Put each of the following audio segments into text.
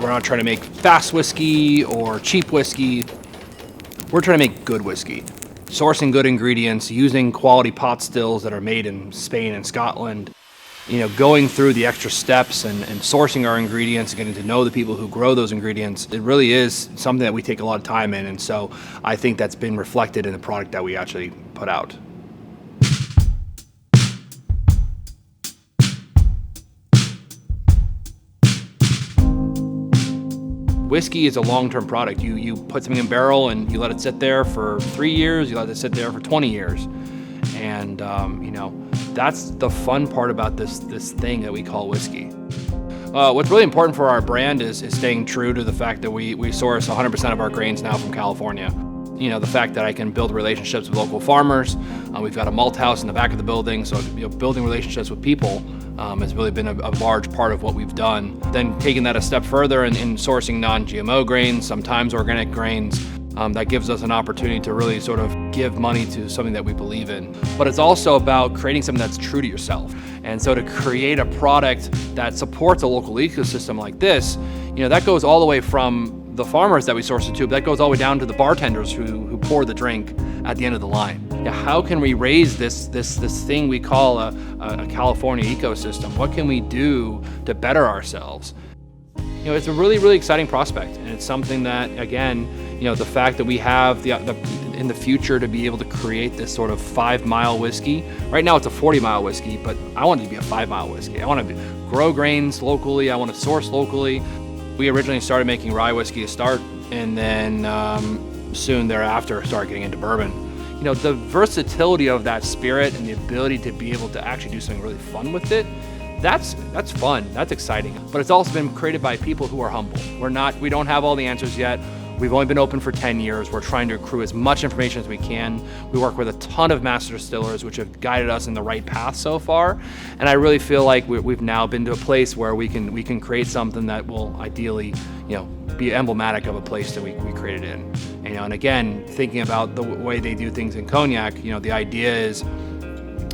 We're not trying to make fast whiskey or cheap whiskey. We're trying to make good whiskey. Sourcing good ingredients, using quality pot stills that are made in Spain and Scotland. Going through the extra steps and sourcing our ingredients, getting to know the people who grow those ingredients, it really is something that we take a lot of time in. And so I think that's been reflected in the product that we actually put out. Whiskey is a long-term product. You put something in barrel and you let it sit there for 3 years, you let it sit there for 20 years. And, that's the fun part about this thing that we call whiskey. What's really important for our brand is staying true to the fact that we source 100% of our grains now from California. The fact that I can build relationships with local farmers. We've got a malt house in the back of the building, so building relationships with people has really been a large part of what we've done. Then taking that a step further and in sourcing non-GMO grains, sometimes organic grains, that gives us an opportunity to really sort of give money to something that we believe in. But it's also about creating something that's true to yourself. And so to create a product that supports a local ecosystem like this, that goes all the way from the farmers that we source it to, but that goes all the way down to the bartenders who pour the drink at the end of the line. How can we raise this thing we call a California ecosystem? What can we do to better ourselves? It's a really, really exciting prospect, and it's something that, again, the fact that we have in the future to be able to create this sort of 5-mile whiskey. Right now it's a 40-mile whiskey, but I want it to be a 5-mile whiskey. I want to grow grains locally. I want to source locally. We originally started making rye whiskey to start, and then soon thereafter started getting into bourbon. The versatility of that spirit and the ability to be able to actually do something really fun with it, that's fun, that's exciting. But it's also been created by people who are humble. We don't have all the answers yet. We've only been open for 10 years. We're trying to accrue as much information as we can. We work with a ton of master distillers, which have guided us in the right path so far. And I really feel like we've now been to a place where we can create something that will ideally, be emblematic of a place that we created in. And again, thinking about the way they do things in cognac, the idea is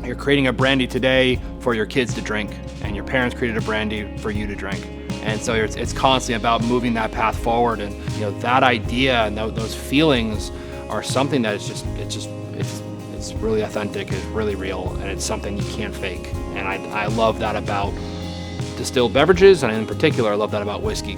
you're creating a brandy today for your kids to drink, and your parents created a brandy for you to drink. And so it's constantly about moving that path forward, and that idea and those feelings are something that it's really authentic, it's really real, and it's something you can't fake. And I love that about distilled beverages, and in particular, I love that about whiskey.